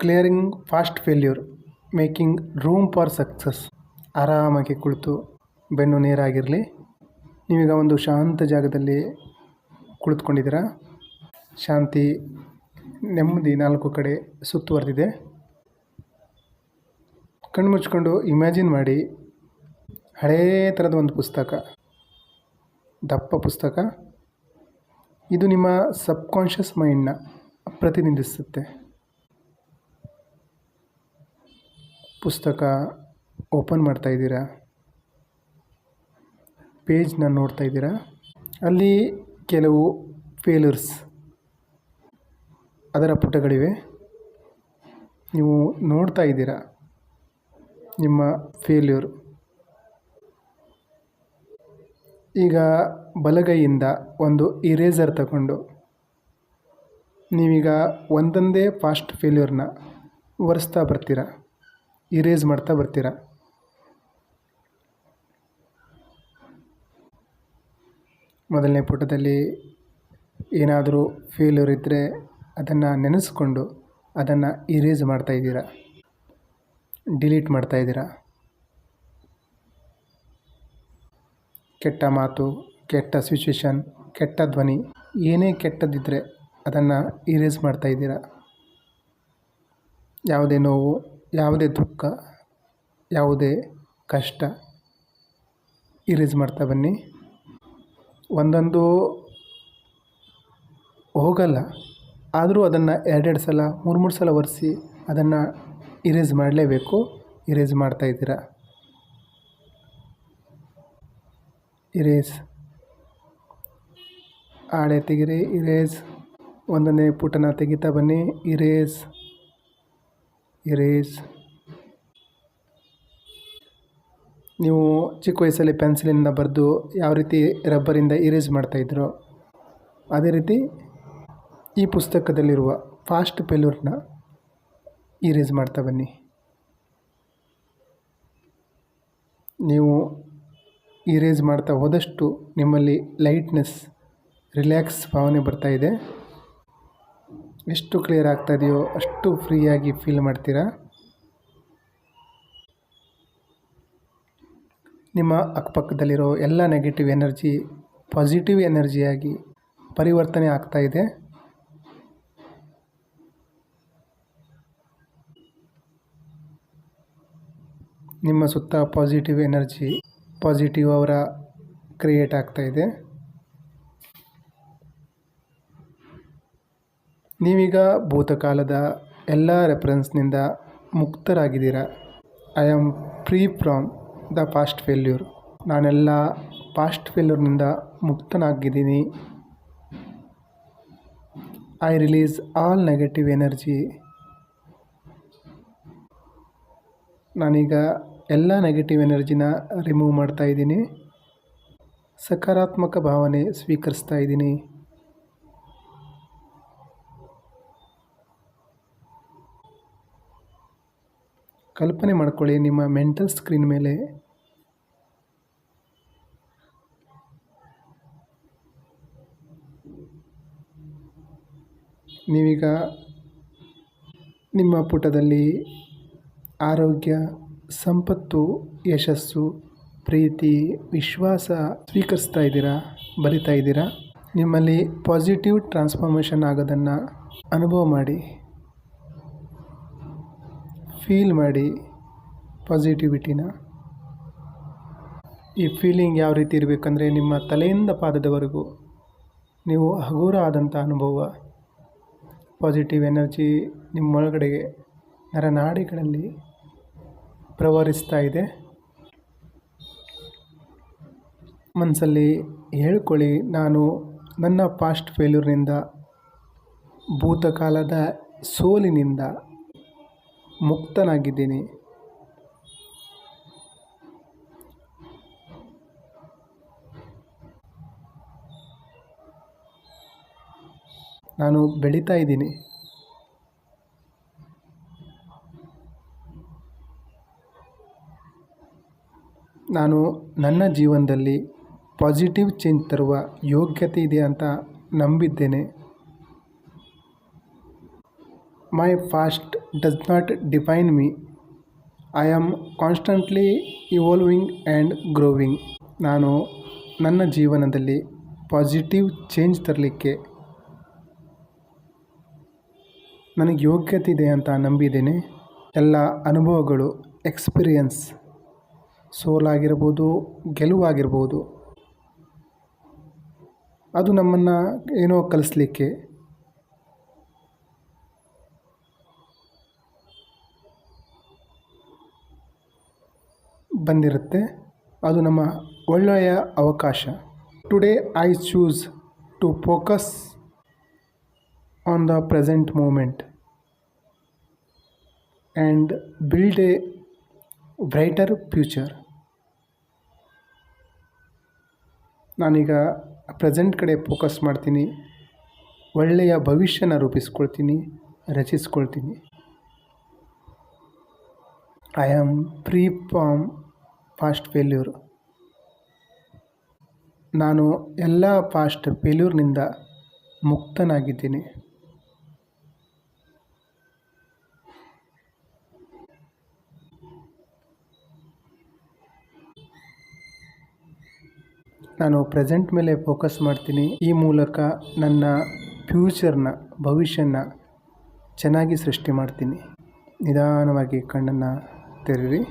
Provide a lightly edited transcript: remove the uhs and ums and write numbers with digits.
Clearing fast failure, making room for success. ಆರಾಮಾಗಿ ಕುಳಿತು ಬೆನ್ನು ನೇರಾಗಿರಲಿ. ನೀವೀಗ ಒಂದು ಶಾಂತ ಜಾಗದಲ್ಲಿ ಕುಳಿತುಕೊಂಡಿದ್ದೀರಾ. ಶಾಂತಿ, ನೆಮ್ಮದಿ ನಾಲ್ಕು ಕಡೆ ಸುತ್ತುವರೆದಿದೆ. ಕಣ್ಣು ಮುಚ್ಕೊಂಡು ಇಮ್ಯಾಜಿನ್ ಮಾಡಿ, ಹಳೇ ಥರದ ಒಂದು ಪುಸ್ತಕ, ದಪ್ಪ ಪುಸ್ತಕ. ಇದು ನಿಮ್ಮ ಸಬ್ಕಾನ್ಷಿಯಸ್ ಮೈಂಡ್ನ ಪ್ರತಿನಿಧಿಸುತ್ತೆ. ಪುಸ್ತಕ ಓಪನ್ ಮಾಡ್ತಾ ಇದ್ದೀರಾ, ಪೇಜ್ನ ನೋಡ್ತಾ ಇದ್ದೀರಾ. ಅಲ್ಲಿ ಕೆಲವು ಫೇಲ್ಯೂರ್ಸ್, ಅದರ ಪುಟಗಳಿವೆ. ನೀವು ನೋಡ್ತಾ ಇದ್ದೀರಾ ನಿಮ್ಮ ಫೇಲ್ಯೂರ್. ಈಗ ಬಲಗೈಯಿಂದ ಒಂದು ಇರೇಸರ್ ತಗೊಂಡು ನೀವೀಗ ಒಂದೊಂದೇ ಫಾಸ್ಟ್ ಫೇಲ್ಯೂರ್ನ ಒರೆಸ್ತಾ ಬರ್ತೀರಾ, ಇರೇಸ್ ಮಾಡ್ತಾ ಬರ್ತೀರಾ. ಮೊದಲನೇ ಪುಟದಲ್ಲಿ ಏನಾದರೂ ಫೇಲ್ಯೂರ್ ಇದ್ದರೆ ಅದನ್ನು ನೆನೆಸ್ಕೊಂಡು ಅದನ್ನು ಇರೇಸ್ ಮಾಡ್ತಾಯಿದ್ದೀರಾ, ಡಿಲೀಟ್ ಮಾಡ್ತಾಯಿದ್ದೀರಾ. ಕೆಟ್ಟ ಮಾತು, ಕೆಟ್ಟ ಸಿಚುವೇಶನ್, ಕೆಟ್ಟ ಧ್ವನಿ, ಏನೇ ಕೆಟ್ಟದ್ದಿದ್ದರೆ ಅದನ್ನು ಇರೇಸ್ ಮಾಡ್ತಾಯಿದ್ದೀರಾ. ಯಾವುದೇ ನೋವು, ಯಾವುದೇ ದುಃಖ, ಯಾವುದೇ ಕಷ್ಟ ಇರೇಸ್ ಮಾಡ್ತಾ ಬನ್ನಿ. ಒಂದೊಂದು ಹೋಗಲ್ಲ, ಆದರೂ ಅದನ್ನು ಎರಡೆರಡು ಸಲ, ಮೂರು ಸಲ ಒರೆಸಿ ಅದನ್ನು ಇರೇಸ್ ಮಾಡಲೇಬೇಕು. ಇರೇಸ್ ಮಾಡ್ತಾಯಿದ್ದೀರಾ. ಇರೇಸ್, ಹಾಳೆ ತೆಗಿರಿ, ಇರೇಸ್. ಒಂದನೇ ಪುಟನ ತೆಗಿತಾ ಬನ್ನಿ, ಇರೇಸ್, ಇರೇಸ್. ನೀವು ಚಿಕ್ಕ ವಯಸ್ಸಲ್ಲಿ ಪೆನ್ಸಿಲಿಂದ ಬರೆದು ಯಾವ ರೀತಿ ರಬ್ಬರಿಂದ ಇರೇಸ್ ಮಾಡ್ತಾಯಿದ್ರೋ ಅದೇ ರೀತಿ ಈ ಪುಸ್ತಕದಲ್ಲಿರುವ ಫಾಸ್ಟ್ ಫೇಲ್ಯೂರ್ನ ಇರೇಸ್ ಮಾಡ್ತಾ ಬನ್ನಿ. ನೀವು ಇರೇಸ್ ಮಾಡ್ತಾ ಹೋದಷ್ಟು ನಿಮ್ಮಲ್ಲಿ ಲೈಟ್ನೆಸ್, ರಿಲ್ಯಾಕ್ಸ್ ಭಾವನೆ ಬರ್ತಾಯಿದೆ. ಎಷ್ಟು ಕ್ಲಿಯರ್ ಆಗ್ತಾಯಿದೆಯೋ ಅಷ್ಟು ಫ್ರೀಯಾಗಿ ಫೀಲ್ ಮಾಡ್ತೀರಾ. ನಿಮ್ಮ ಅಕ್ಕಪಕ್ಕದಲ್ಲಿರೋ ಎಲ್ಲ ನೆಗೆಟಿವ್ ಎನರ್ಜಿ ಪಾಸಿಟಿವ್ ಎನರ್ಜಿಯಾಗಿ ಪರಿವರ್ತನೆ ಆಗ್ತಾಯಿದೆ. ನಿಮ್ಮ ಸುತ್ತ positive energy, positive aura create ಆಗ್ತಾಯಿದೆ. ನೀವೀಗ ಭೂತಕಾಲದ ಎಲ್ಲ ರೆಫರೆನ್ಸ್ನಿಂದ ಮುಕ್ತರಾಗಿದ್ದೀರಾ. I am free from the past failure. ನಾನೆಲ್ಲ ಪಾಸ್ಟ್ ಫೇಲ್ಯೂರ್ನಿಂದ ಮುಕ್ತನಾಗಿದ್ದೀನಿ. I release all negative energy. ನಾನೀಗ ಎಲ್ಲ ನೆಗೆಟಿವ್ ಎನರ್ಜಿನ ರಿಮೂವ್ ಮಾಡ್ತಾ ಇದ್ದೀನಿ. ಸಕಾರಾತ್ಮಕ ಭಾವನೆ ಸ್ವೀಕರಿಸ್ತಾ ಇದ್ದೀನಿ. ಕಲ್ಪನೆ ಮಾಡ್ಕೊಳ್ಳಿ, ನಿಮ್ಮ ಮೆಂಟಲ್ ಸ್ಕ್ರೀನ್ ಮೇಲೆ ನೀವೀಗ ನಿಮ್ಮ ಪುಟದಲ್ಲಿ ಆರೋಗ್ಯ, ಸಂಪತ್ತು, ಯಶಸ್ಸು, ಪ್ರೀತಿ, ವಿಶ್ವಾಸ ಸ್ವೀಕರಿಸ್ತಾ ಇದ್ದೀರಾ, ಬರಿತಾ ಇದ್ದೀರಾ. ನಿಮ್ಮಲ್ಲಿ ಪಾಸಿಟಿವ್ ಟ್ರಾನ್ಸ್ಫಾರ್ಮೇಷನ್ ಆಗೋದನ್ನು ಅನುಭವ ಮಾಡಿ, ಫೀಲ್ ಮಾಡಿ ಪಾಸಿಟಿವಿಟಿನ. ಈ ಫೀಲಿಂಗ್ ಯಾವ ರೀತಿ ಇರಬೇಕಂದ್ರೆ, ನಿಮ್ಮ ತಲೆಯಿಂದ ಪಾದದವರೆಗೂ ನೀವು ಹಗುರ ಆದಂಥ ಅನುಭವ, ಪಾಸಿಟಿವ್ ಎನರ್ಜಿ ನಿಮ್ಮೊಳಗಡೆಗೆ ನರನಾಡಿಗಳಲ್ಲಿ ಪ್ರವಹಿಸ್ತಾ ಇದೆ. ಮನಸ್ಸಲ್ಲಿ ಹೇಳ್ಕೊಳ್ಳಿ, ನಾನು ನನ್ನ ಪಾಸ್ಟ್ ಫೇಲ್ಯೂರ್ನಿಂದ, ಭೂತಕಾಲದ ಸೋಲಿನಿಂದ ಮುಕ್ತನಾಗಿದ್ದೀನಿ. ನಾನು ಬೆಳೀತಾ ಇದ್ದೀನಿ. ನಾನು ನನ್ನ ಜೀವನದಲ್ಲಿ ಪಾಸಿಟಿವ್ ಚೇಂಜ್ ತರುವ ಯೋಗ್ಯತೆ ಇದೆ ಅಂತ ನಂಬಿದ್ದೇನೆ. My past does not define me. I am constantly evolving and growing. ನಾನು ನನ್ನ ಜೀವನದಲ್ಲಿ ಪಾಸಿಟಿವ್ ಚೇಂಜ್ ತರಲಿಕ್ಕೆ ನನಗೆ ಯೋಗ್ಯತೆ ಇದೆ ಅಂತ ನಂಬಿದ್ದೇನೆ. ಎಲ್ಲ ಅನುಭವಗಳು, ಎಕ್ಸ್ಪೀರಿಯನ್ಸ್, ಸೋಲಾಗಿರ್ಬೋದು, ಗೆಲುವಾಗಿರ್ಬೋದು, ಅದು ನಮ್ಮನ್ನು ಏನೋ ಕಲಿಸ್ಲಿಕ್ಕೆ ಬಂದಿರುತ್ತೆ. ಅದು ನಮ್ಮ ಒಳ್ಳೆಯ ಅವಕಾಶ. Today I choose to focus on the present moment and build a brighter future. ನಾನೀಗ ಪ್ರೆಸೆಂಟ್ ಕಡೆ ಫೋಕಸ್ ಮಾಡ್ತೀನಿ, ಒಳ್ಳೆಯ ಭವಿಷ್ಯನ ರೂಪಿಸ್ಕೊಳ್ತೀನಿ, ರಚಿಸ್ಕೊಳ್ತೀನಿ. I am free from past failure. ನಾನು ಎಲ್ಲ ಪಾಸ್ಟ್ ಫೇಲ್ಯೂರ್ನಿಂದ ಮುಕ್ತನಾಗಿದ್ದೀನಿ. ನಾನು ಪ್ರೆಸೆಂಟ್ ಮೇಲೆ ಫೋಕಸ್ ಮಾಡ್ತೀನಿ. ಈ ಮೂಲಕ ನನ್ನ ಫ್ಯೂಚರ್ನ, ಭವಿಷ್ಯನ ಚೆನ್ನಾಗಿ ಸೃಷ್ಟಿ ಮಾಡ್ತೀನಿ. ನಿಧಾನವಾಗಿ ಕಣ್ಣನ್ನು ತೆರೀರಿ.